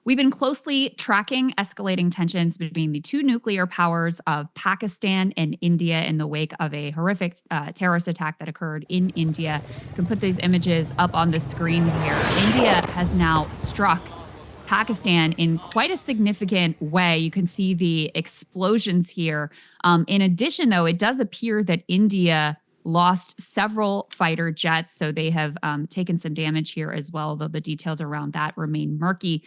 We've been closely tracking escalating tensions between the two nuclear powers of Pakistan and India in the wake of a horrific terrorist attack that occurred in India. You can put these images up on the screen here. India has now struck Pakistan in quite a significant way. You can see the explosions here. In addition, though, it does appear that India lost several fighter jets, so they have taken some damage here as well, though the details around that remain murky.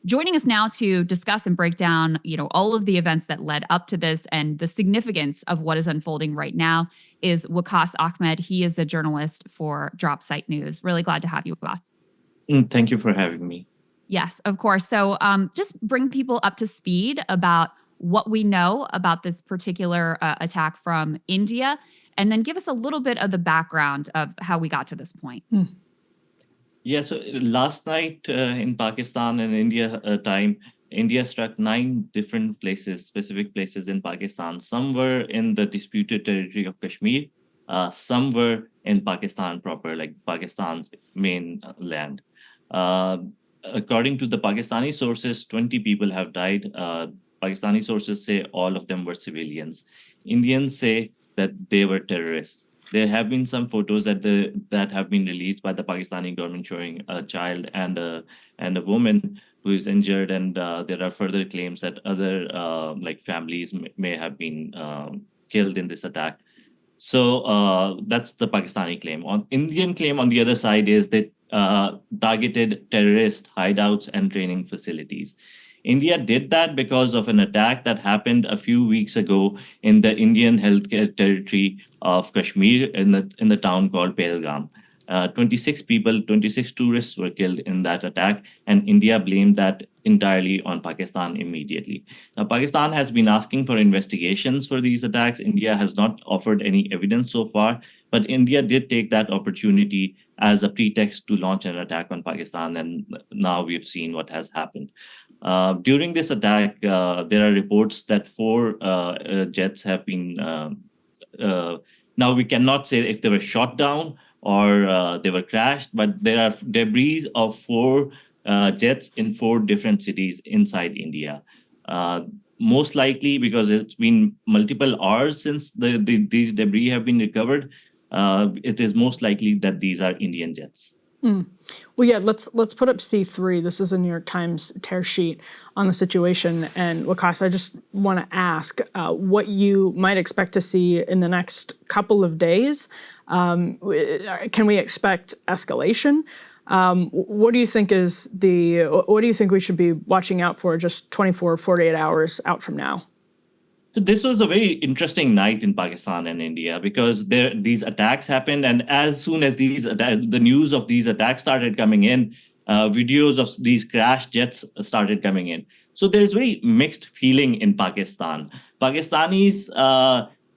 Joining us now to discuss and break down, all of the events that led up to this and the significance of what is unfolding right now is Waqas Ahmed. He is a journalist for Drop Site News. Really glad to have you, Waqas. Thank you for having me. Yes, of course. So just bring people up to speed about what we know about this particular attack from India, and then give us a little bit of the background of how we got to this point. Yeah, so last night in Pakistan and India time, India struck 9 different places, specific places in Pakistan. Some were in the disputed territory of Kashmir. Some were in Pakistan proper, like Pakistan's main land. According to the Pakistani sources, 20 people have died. Pakistani sources say all of them were civilians. Indians say that they were terrorists. There have been some photos that have been released by the Pakistani government showing a child and a woman who is injured, and there are further claims that other families may have been killed in this attack. So that's the Pakistani claim. On Indian claim on the other side is that targeted terrorist hideouts and training facilities. India did that because of an attack that happened a few weeks ago in the Indian healthcare territory of Kashmir in the town called Pahalgam. 26 people, 26 tourists were killed in that attack, and India blamed that entirely on Pakistan immediately. Now, Pakistan has been asking for investigations for these attacks. India has not offered any evidence so far, but India did take that opportunity as a pretext to launch an attack on Pakistan, and now we've seen what has happened. During this attack, there are reports that 4 jets have been... now, we cannot say if they were shot down or they were crashed, but there are debris of 4 jets in 4 different cities inside India. Most likely, because it's been multiple hours since these debris have been recovered, it is most likely that these are Indian jets. Well, yeah, let's put up C3. This is a New York Times tear sheet on the situation. And Waqas, I just want to ask what you might expect to see in the next couple of days. Can we expect escalation? What do you think what do you think we should be watching out for just 24, 48 hours out from now? So this was a very interesting night in Pakistan and India because these attacks happened, and as soon as the news of these attacks started coming in, videos of these crashed jets started coming in. So there's very mixed feeling in Pakistan. Pakistanis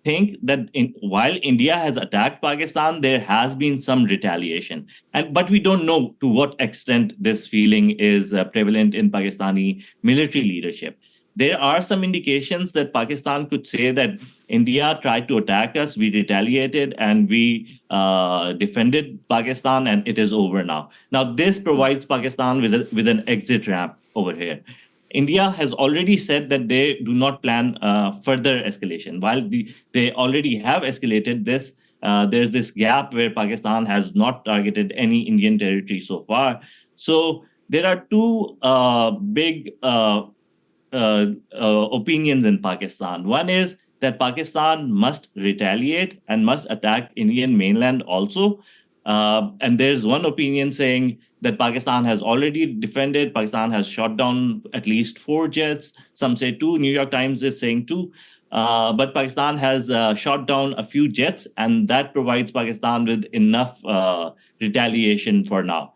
think that while India has attacked Pakistan, there has been some retaliation, but we don't know to what extent this feeling is prevalent in Pakistani military leadership. There are some indications that Pakistan could say that India tried to attack us, we retaliated, and we defended Pakistan, and it is over now. Now, this provides Pakistan with an exit ramp over here. India has already said that they do not plan further escalation. While they already have escalated this, there's this gap where Pakistan has not targeted any Indian territory so far. So there are 2 big opinions in Pakistan. One is that Pakistan must retaliate and must attack Indian mainland also. And there's one opinion saying that Pakistan has already defended. Pakistan has shot down at least 4 jets. Some say 2. New York Times is saying 2. But Pakistan has shot down a few jets, and that provides Pakistan with enough retaliation for now.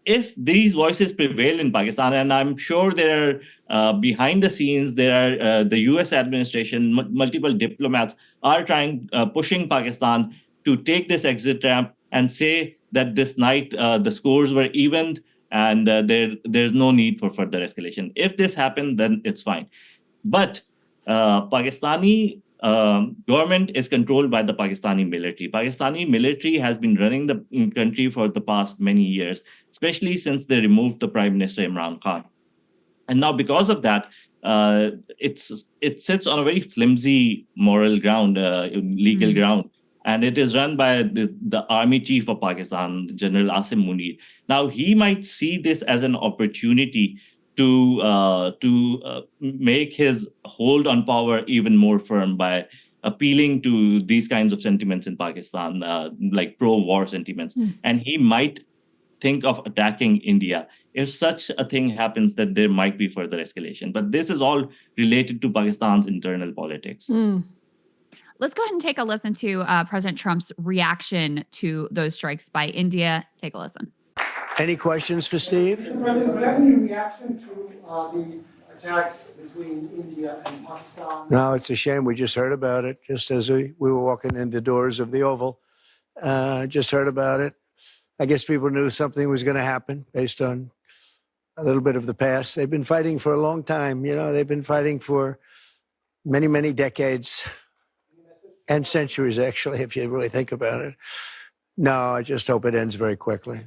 If these voices prevail in Pakistan, and I'm sure there are behind the scenes, there are the US administration, multiple diplomats are pushing Pakistan to take this exit ramp and say that this night the scores were evened and there's no need for further escalation. If this happened, then it's fine. But Pakistani government is controlled by the Pakistani military. Pakistani military has been running the country for the past many years, especially since they removed the Prime Minister Imran Khan. And now, because of that, it sits on a very flimsy moral ground, legal ground, and it is run by the army chief of Pakistan, General Asim Munir. Now, he might see this as an opportunity to make his hold on power even more firm by appealing to these kinds of sentiments in Pakistan, like pro-war sentiments, and he might think of attacking India. If such a thing happens, that there might be further escalation. But this is all related to Pakistan's internal politics. Let's go ahead and take a listen to President Trump's reaction to those strikes by India. Take a listen. Any questions for Steve? Mr. President, any reaction to the attacks between India and Pakistan? No, it's a shame. We just heard about it just as we were walking in the doors of the Oval. Just heard about it. I guess people knew something was going to happen based on a little bit of the past. They've been fighting for a long time. They've been fighting for many, many decades and centuries, actually, if you really think about it. No, I just hope it ends very quickly.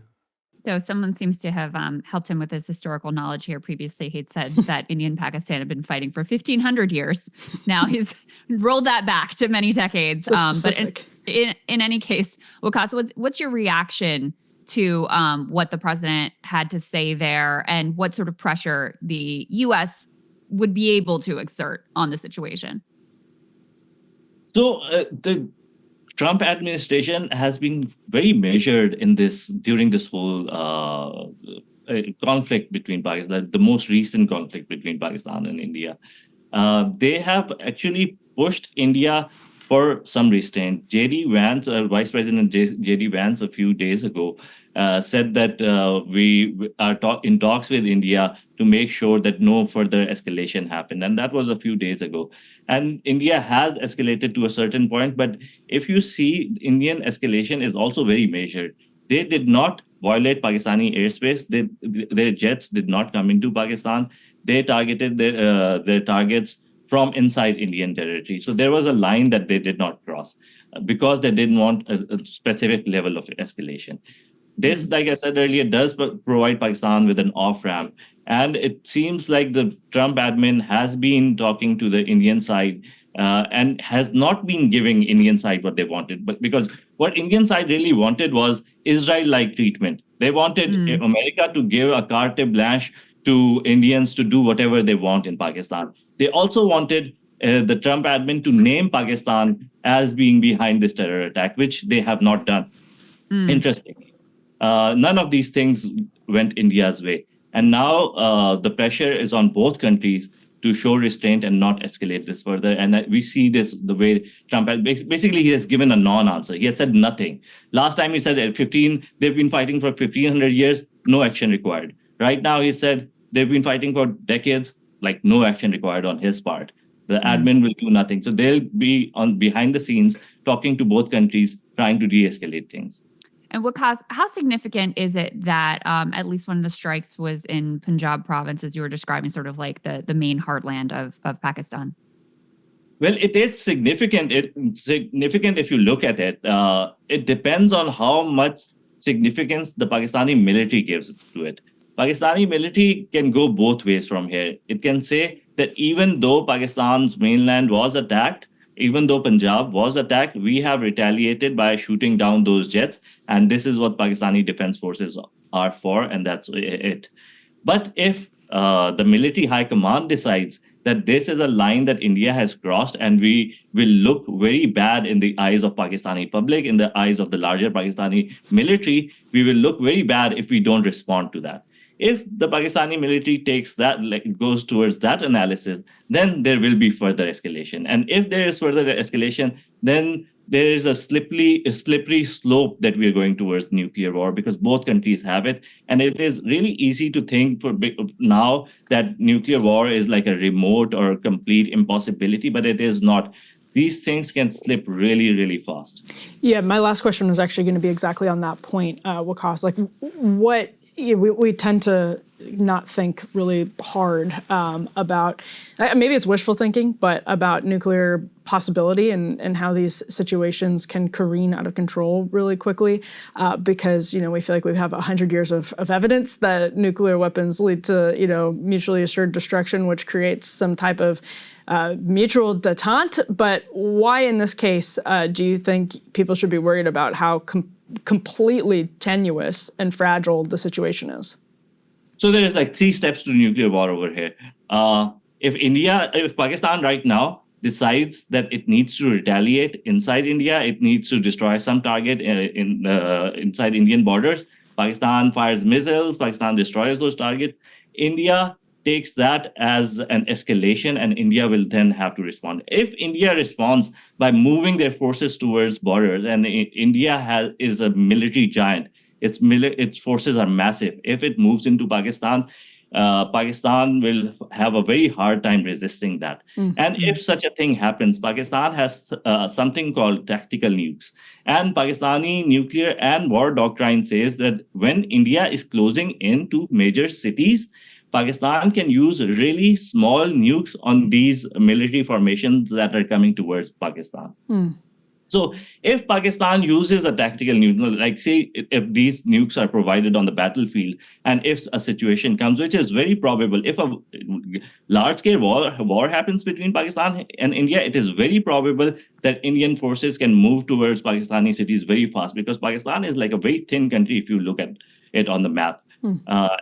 So someone seems to have helped him with his historical knowledge here. Previously, he'd said that India and Pakistan had been fighting for 1,500 years. Now he's rolled that back to many decades. But in any case, Waqas, what's your reaction to what the president had to say there, and what sort of pressure the U.S. would be able to exert on the situation? So the Trump administration has been very measured in during this whole conflict between Pakistan, the most recent conflict between Pakistan and India. They have actually pushed India for some restraint. J.D. Vance, Vice President J.D. Vance, a few days ago, said that we are in talks with India to make sure that no further escalation happened. And that was a few days ago. And India has escalated to a certain point. But if you see, Indian escalation is also very measured. They did not violate Pakistani airspace. Their jets did not come into Pakistan. They targeted their targets from inside Indian territory. So there was a line that they did not cross because they didn't want a specific level of escalation. This, like I said earlier, does provide Pakistan with an off-ramp. And it seems like the Trump admin has been talking to the Indian side and has not been giving Indian side what they wanted. But because what Indian side really wanted was Israel-like treatment. They wanted America to give a carte blanche to Indians to do whatever they want in Pakistan. They also wanted the Trump admin to name Pakistan as being behind this terror attack, which they have not done. Interestingly, none of these things went India's way. And now the pressure is on both countries to show restraint and not escalate this further. And we see this the way Trump has basically he has given a non-answer. He has said nothing. Last time he said at 15, they've been fighting for 1,500 years, no action required. Right now he said they've been fighting for decades, like no action required on his part. The admin will do nothing. So they'll be on behind the scenes talking to both countries, trying to de-escalate things. And Waqas, how significant is it that at least one of the strikes was in Punjab province, as you were describing, sort of like the main heartland of Pakistan? Well, it is significant. It's significant if you look at it. It depends on how much significance the Pakistani military gives to it. Pakistani military can go both ways from here. It can say that even though Pakistan's mainland was attacked, even though Punjab was attacked, we have retaliated by shooting down those jets. And this is what Pakistani defense forces are for, and that's it. But if the military high command decides that this is a line that India has crossed and we will look very bad in the eyes of Pakistani public, in the eyes of the larger Pakistani military, we will look very bad if we don't respond to that. If the Pakistani military takes that, like goes towards that analysis, then there will be further escalation. And if there is further escalation, then there is a slippery slope that we are going towards nuclear war because both countries have it. And it is really easy to think for now that nuclear war is like a remote or complete impossibility, but it is not. These things can slip really, really fast. Yeah, my last question was actually going to be exactly on that point, Waqas. Like, what we tend to not think really hard about, maybe it's wishful thinking, but about nuclear possibility and how these situations can careen out of control really quickly, because we feel like we have 100 years of evidence that nuclear weapons lead to mutually assured destruction, which creates some type of mutual detente. But why in this case do you think people should be worried about how completely tenuous and fragile the situation is? So there is like 3 steps to nuclear war over here. If Pakistan right now decides that it needs to retaliate inside India, it needs to destroy some target inside Indian borders. Pakistan fires missiles, Pakistan destroys those targets. India takes that as an escalation, and India will then have to respond. If India responds by moving their forces towards borders, and India is a military giant, its forces are massive. If it moves into Pakistan, Pakistan will have a very hard time resisting that. And if such a thing happens, Pakistan has something called tactical nukes. And Pakistani nuclear and war doctrine says that when India is closing into major cities, Pakistan can use really small nukes on these military formations that are coming towards Pakistan. So if Pakistan uses a tactical nuke, like say if these nukes are provided on the battlefield, and if a situation comes, which is very probable, if a large-scale war happens between Pakistan and India, it is very probable that Indian forces can move towards Pakistani cities very fast, because Pakistan is like a very thin country if you look at it on the map.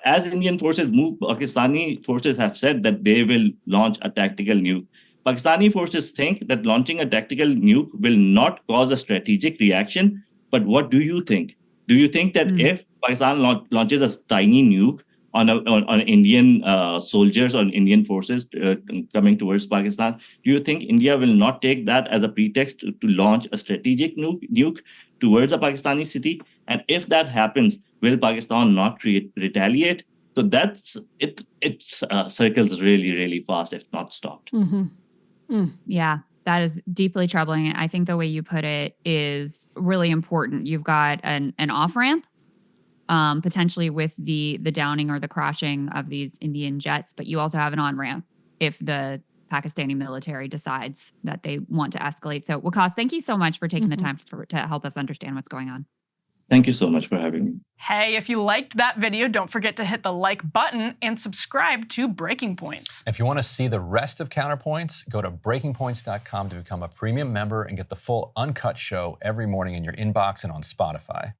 As Indian forces move, Pakistani forces have said that they will launch a tactical nuke. Pakistani forces think that launching a tactical nuke will not cause a strategic reaction. But what do you think? Do you think that if Pakistan launches a tiny nuke on Indian soldiers or Indian forces coming towards Pakistan, do you think India will not take that as a pretext to launch a strategic nuke towards a Pakistani city? And if that happens, will Pakistan not retaliate? So that's it. It circles really, really fast if not stopped. Yeah, that is deeply troubling. I think the way you put it is really important. You've got an off-ramp, potentially with the downing or the crashing of these Indian jets, but you also have an on-ramp if the Pakistani military decides that they want to escalate. So Waqas, thank you so much for taking the time to help us understand what's going on. Thank you so much for having me. Hey, if you liked that video, don't forget to hit the like button and subscribe to Breaking Points. If you want to see the rest of Counterpoints, go to breakingpoints.com to become a premium member and get the full uncut show every morning in your inbox and on Spotify.